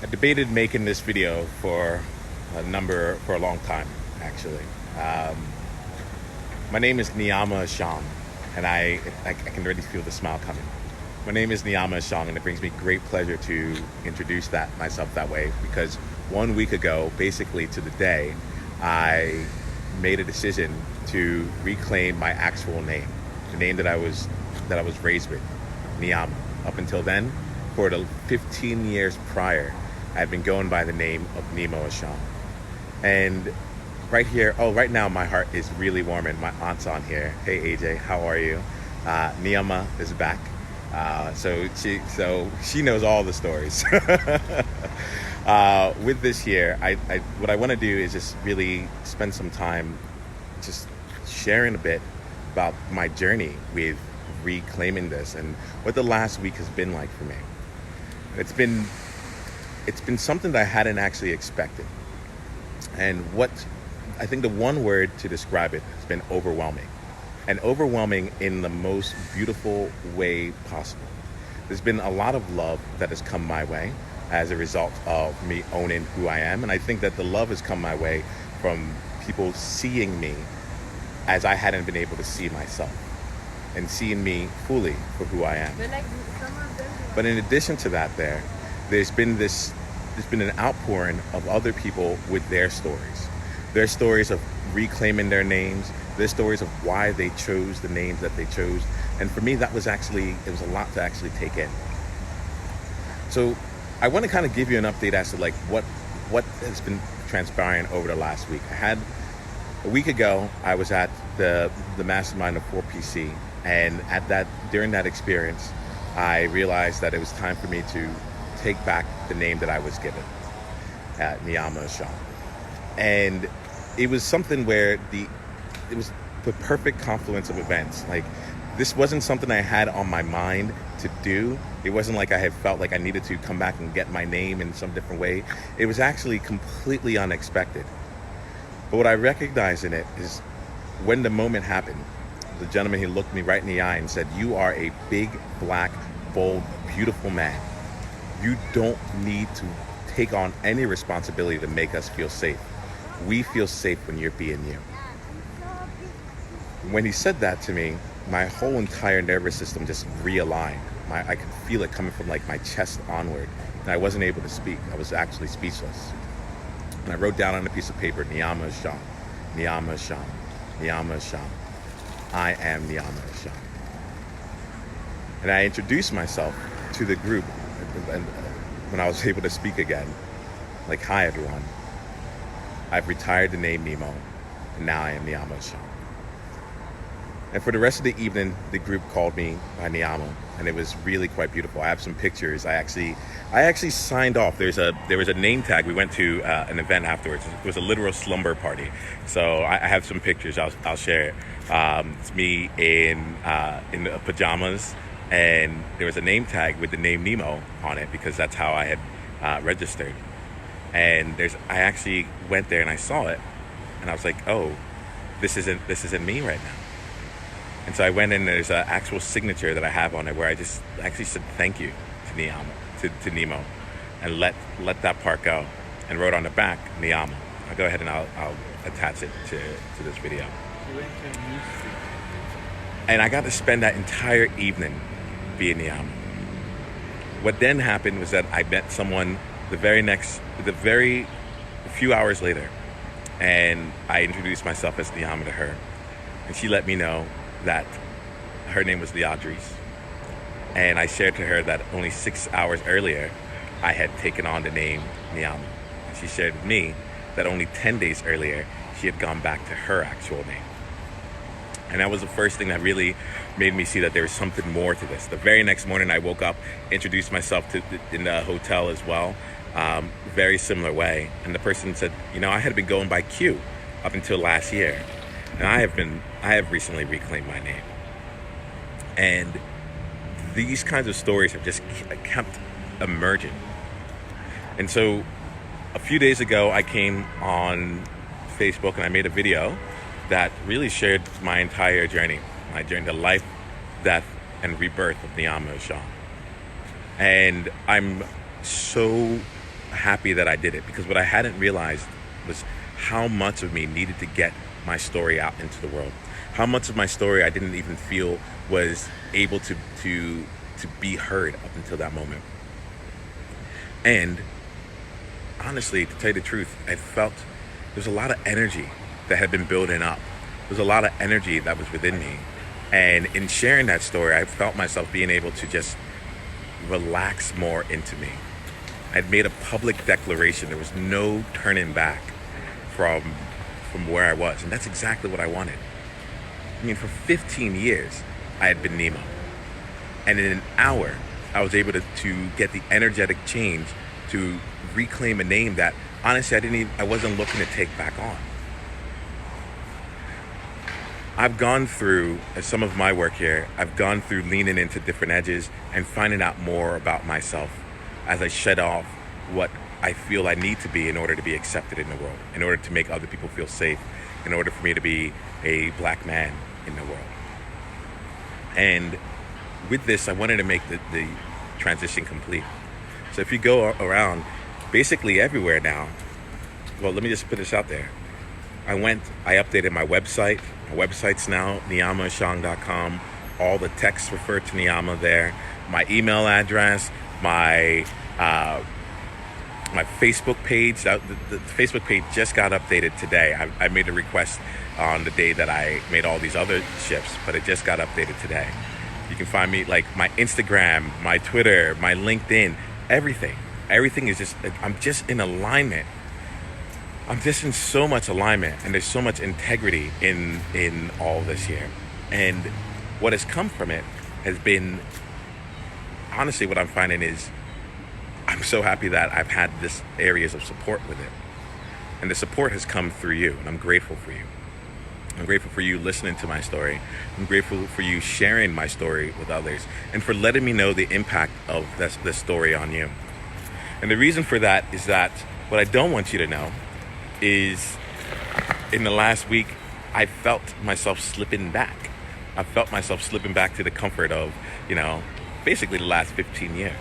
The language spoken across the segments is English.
I debated making this video for a long time, actually. Um, my name is Niyama Asham, and I can already feel the smile coming. My name is Niyama Asham, and it brings me great pleasure to introduce myself that way because 1 week ago, basically to the day, I made a decision to reclaim my actual name, the name that I was raised with, Niyama. Up until then, for the 15 years prior, I've been going by the name of Nemo Asham. And right now my heart is really warming. My aunt's on here. Hey AJ, how are you? Niyama is back. So she knows all the stories. With this here, what I want to do is just really spend some time just sharing a bit about my journey with reclaiming this and what the last week has been like for me. It's been something that I hadn't actually expected. And what I think the one word to describe it has been overwhelming. And overwhelming in the most beautiful way possible. There's been a lot of love that has come my way as a result of me owning who I am. And I think that the love has come my way from people seeing me as I hadn't been able to see myself and seeing me fully for who I am. But in addition to that, there's been an outpouring of other people with their stories of reclaiming their names, their stories of why they chose the names that they chose. And for me, it was a lot to actually take in. So I want to kind of give you an update as to like what has been transpiring over the last week. A week ago, I was at the mastermind of 4PC, and during that experience, I realized that it was time for me to take back the name that I was given, Niyama Asham. And it was something where it was the perfect confluence of events. Like, this wasn't something I had on my mind to do. It wasn't like I had felt like I needed to come back and get my name in some different way. It was actually completely unexpected. But what I recognized in it is when the moment happened, the gentleman, he looked me right in the eye and said, "You are a big, black, bold, beautiful man. You don't need to take on any responsibility to make us feel safe. We feel safe when you're being you." When he said that to me, my whole entire nervous system just realigned. I could feel it coming from like my chest onward. And I wasn't able to speak. I was actually speechless. And I wrote down on a piece of paper, Niyama Asham, Niyama Asham, Niyama Asham. I am Niyama Asham. And I introduced myself to the group, and when I was able to speak again, like, "Hi everyone, I've retired the name Nemo, and now I am Niyama Asham." And for the rest of the evening, the group called me by Niyama, and it was really quite beautiful. I have some pictures. I actually signed off. There was a name tag. We went to an event afterwards. It was a literal slumber party. So I have some pictures. I'll share it. It's me in the pajamas, and there was a name tag with the name Nemo on it because that's how I had registered. And I actually went there and I saw it, and I was like, "Oh, this isn't me right now." And so I went in, and there's an actual signature that I have on it where I just actually said thank you to Nemo, and let that part go, and wrote on the back, Niyama. I'll go ahead and I'll attach it to this video. And I got to spend that entire evening being Niyama. What then happened was that I met someone the very few hours later, and I introduced myself as Niyama to her, and she let me know that her name was Leodris. And I shared to her that only 6 hours earlier, I had taken on the name Niyama. And she shared with me that only 10 days earlier, she had gone back to her actual name. And that was the first thing that really made me see that there was something more to this. The very next morning, I woke up, introduced myself in the hotel as well, very similar way. And the person said, "I had been going by Q up until last year. And I have recently reclaimed my name." And these kinds of stories have just kept emerging. And so a few days ago, I came on Facebook and I made a video that really shared my entire journey, the life, death, and rebirth of Niyama Asham. And I'm so happy that I did it, because what I hadn't realized was how much of me needed to get my story out into the world. How much of my story I didn't even feel was able to be heard up until that moment. And honestly, to tell you the truth, I felt there's a lot of energy that had been building up. There's a lot of energy that was within me. And in sharing that story, I felt myself being able to just relax more into me. I'd made a public declaration. There was no turning back from where I was. And that's exactly what I wanted. I mean, for 15 years, I had been Nemo. And in an hour, I was able to get the energetic change to reclaim a name that honestly I wasn't looking to take back on. I've gone through some of my work here. I've gone through leaning into different edges and finding out more about myself as I shed off what I feel I need to be in order to be accepted in the world, in order to make other people feel safe, in order for me to be a black man in the world. And with this, I wanted to make the transition complete. So if you go around basically everywhere now, well, let me just put this out there. I updated my website. My website's now niyamaashang.com. All the texts refer to Niyama there. My email address, my Facebook page. The Facebook page just got updated today. I made a request on the day that I made all these other shifts, but it just got updated today. You can find me like my Instagram, my Twitter, my LinkedIn, everything. Everything is just, I'm just in alignment. I'm just in so much alignment, and there's so much integrity in all this here. And what has come from it has been, honestly, what I'm finding is I'm so happy that I've had this areas of support with it. And the support has come through you, and I'm grateful for you. I'm grateful for you listening to my story. I'm grateful for you sharing my story with others, and for letting me know the impact of this story on you. And the reason for that is that what I don't want you to know is in the last week, I felt myself slipping back. I felt myself slipping back to the comfort of, basically the last 15 years.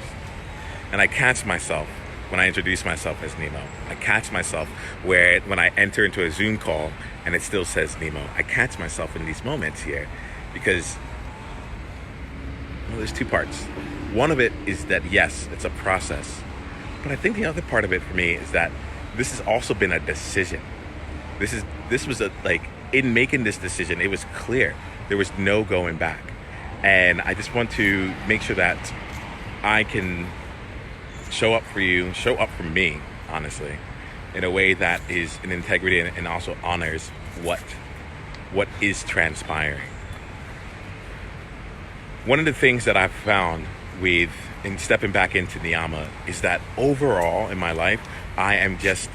And I catch myself when I introduce myself as Nemo. I catch myself when I enter into a Zoom call and it still says Nemo. I catch myself in these moments here because, there's two parts. One of it is that, yes, it's a process. But I think the other part of it for me is that this has also been a decision. This was in making this decision, it was clear. There was no going back. And I just want to make sure that I can show up for you, show up for me, honestly, in a way that is in integrity and also honors what is transpiring. One of the things that I've found in stepping back into Niyama is that overall in my life, I'm just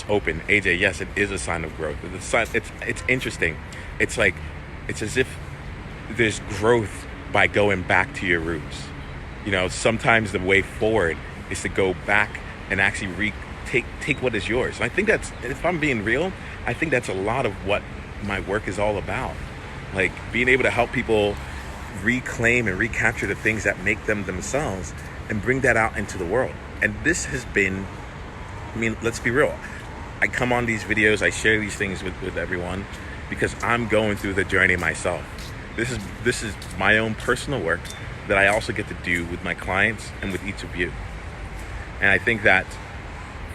open. AJ, yes, it is a sign of growth. It's interesting. It's as if there's growth by going back to your roots. Sometimes the way forward is to go back and actually take what is yours. And I think that's, if I'm being real, I think that's a lot of what my work is all about. Like being able to help people reclaim and recapture the things that make them themselves and bring that out into the world. And this has been, let's be real. I come on these videos, I share these things with everyone because I'm going through the journey myself. This is my own personal work that I also get to do with my clients and with each of you. And I think that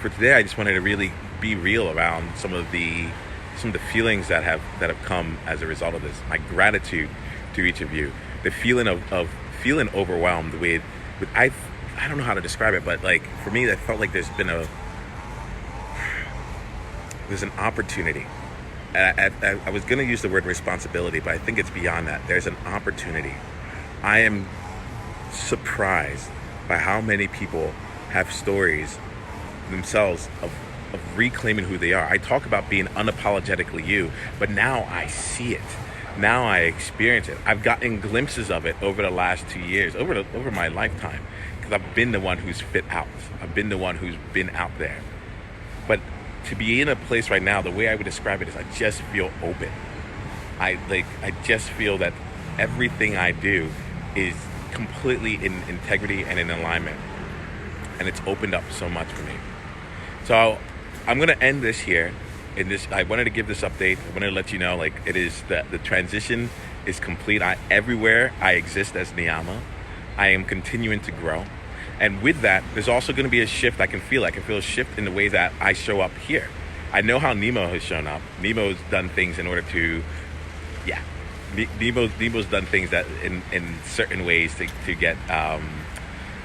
for today, I just wanted to really be real around some of the feelings that have come as a result of this. My gratitude to each of you. The feeling of feeling overwhelmed with I don't know how to describe it, but for me, I felt like there's an opportunity. I was going to use the word responsibility, but I think it's beyond that. There's an opportunity. I am surprised by how many people have stories themselves of reclaiming who they are. I talk about being unapologetically you, but now I see it. Now I experience it. I've gotten glimpses of it over the last 2 years, over my lifetime, because I've been the one who's fit out. I've been the one who's been out there. But to be in a place right now, the way I would describe it is I just feel open. I just feel that everything I do is completely in integrity and in alignment. and it's opened up so much for me. So I'm gonna end this here. I wanted to give this update. I wanted to let you know, like, it is the transition is complete. Everywhere I exist as Niyama, I am continuing to grow. And with that, there's also going to be a shift. I can feel a shift in the way that I show up here. I know how Nemo has shown up. Nemo's done things in order to, yeah, Nemo's done things that in certain ways to get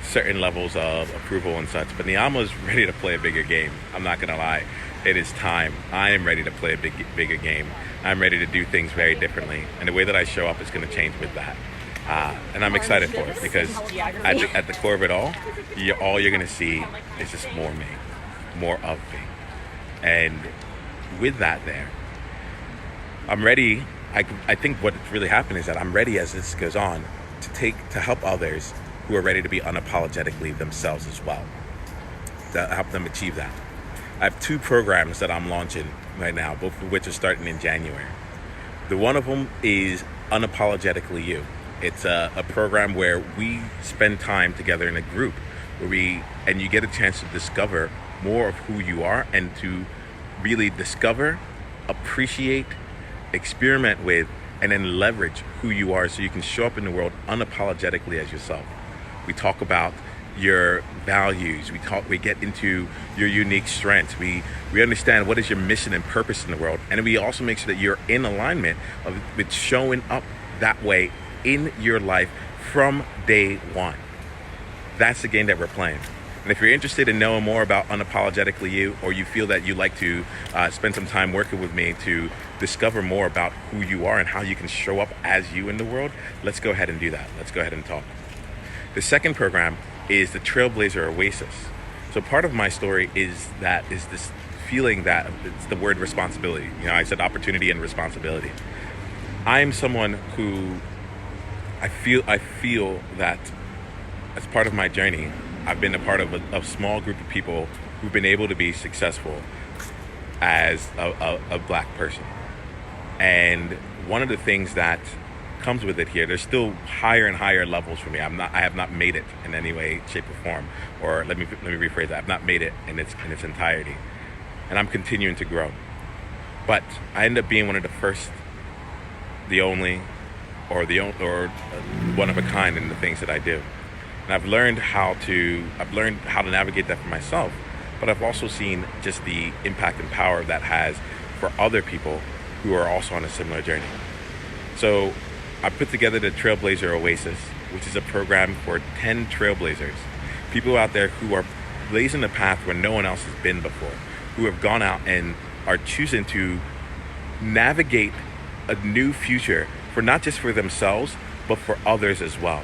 certain levels of approval and such. But Niyama's ready to play a bigger game. I'm not going to lie. It is time. I am ready to play a bigger game. I'm ready to do things very differently. And the way that I show up is going to change with that. And I'm excited for it because at the core of it all you're going to see is just more me, more of me. And with that there, I'm ready. I think what's really happening is that I'm ready as this goes on to help others who are ready to be unapologetically themselves as well, to help them achieve that. I have 2 programs that I'm launching right now, both of which are starting in January. The one of them is Unapologetically You. It's a program where we spend time together in a group and you get a chance to discover more of who you are and to really discover, appreciate, experiment with, and then leverage who you are so you can show up in the world unapologetically as yourself. We talk about your values. We get into your unique strengths. We understand what is your mission and purpose in the world. And we also make sure that you're in alignment with showing up that way in your life from day one. That's the game that we're playing. And if you're interested in knowing more about Unapologetically You, or you feel that you'd like to spend some time working with me to discover more about who you are and how you can show up as you in the world, let's go ahead and do that. Let's go ahead and talk. The second program is the Trailblazer Oasis. So part of my story is this feeling that it's the word responsibility. I said opportunity and responsibility. I am someone who I feel that as part of my journey, I've been a part of a small group of people who've been able to be successful as a Black person. And one of the things that comes with it here, there's still higher and higher levels for me. I have not made it in any way, shape, or form. Or let me rephrase that. I've not made it in its entirety, and I'm continuing to grow. But I end up being one of the first, the only, or one of a kind in the things that I do. And I've learned how to navigate that for myself. But I've also seen just the impact and power that has for other people who are also on a similar journey. So I put together the Trailblazer Oasis, which is a program for 10 trailblazers, people out there who are blazing the path where no one else has been before, who have gone out and are choosing to navigate a new future for not just for themselves, but for others as well.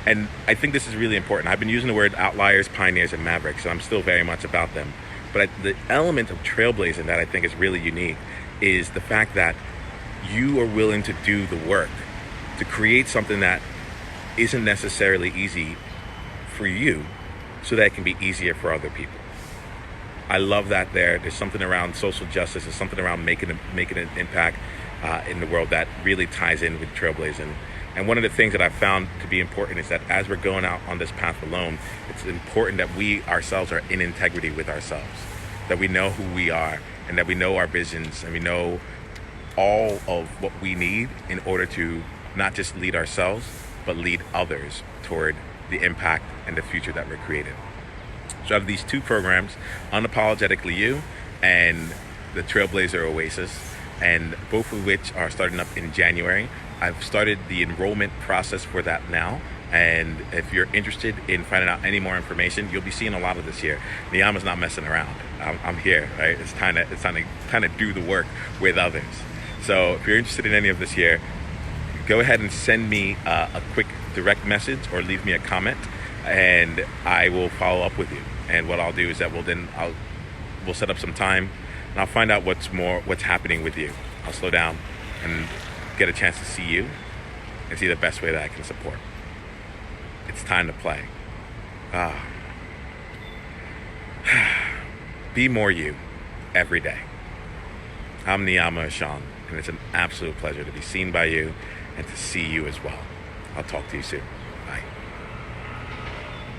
And I think this is really important. I've been using the word outliers, pioneers, and mavericks, and I'm still very much about them. But the element of trailblazing that I think is really unique is the fact that you are willing to do the work to create something that isn't necessarily easy for you so that it can be easier for other people. I love that there's something around social justice, there's something around making an impact in the world that really ties in with trailblazing. And one of the things that I've found to be important is that as we're going out on this path alone, it's important that we ourselves are in integrity with ourselves, that we know who we are and that we know our visions and we know all of what we need in order to not just lead ourselves, but lead others toward the impact and the future that we're creating. So I have these 2 programs, Unapologetically You and the Trailblazer Oasis, and both of which are starting up in January. I've started the enrollment process for that now. And if you're interested in finding out any more information, you'll be seeing a lot of this here. Niyama's not messing around. I'm here, right? It's time to do the work with others. So if you're interested in any of this here, go ahead and send me a quick direct message or leave me a comment, and I will follow up with you. And what I'll do is that we'll set up some time, and I'll find out what's happening with you. I'll slow down and get a chance to see you and see the best way that I can support. It's time to play. Be more you every day. I'm Niyama Ashan, and it's an absolute pleasure to be seen by you and to see you as well. I'll talk to you soon.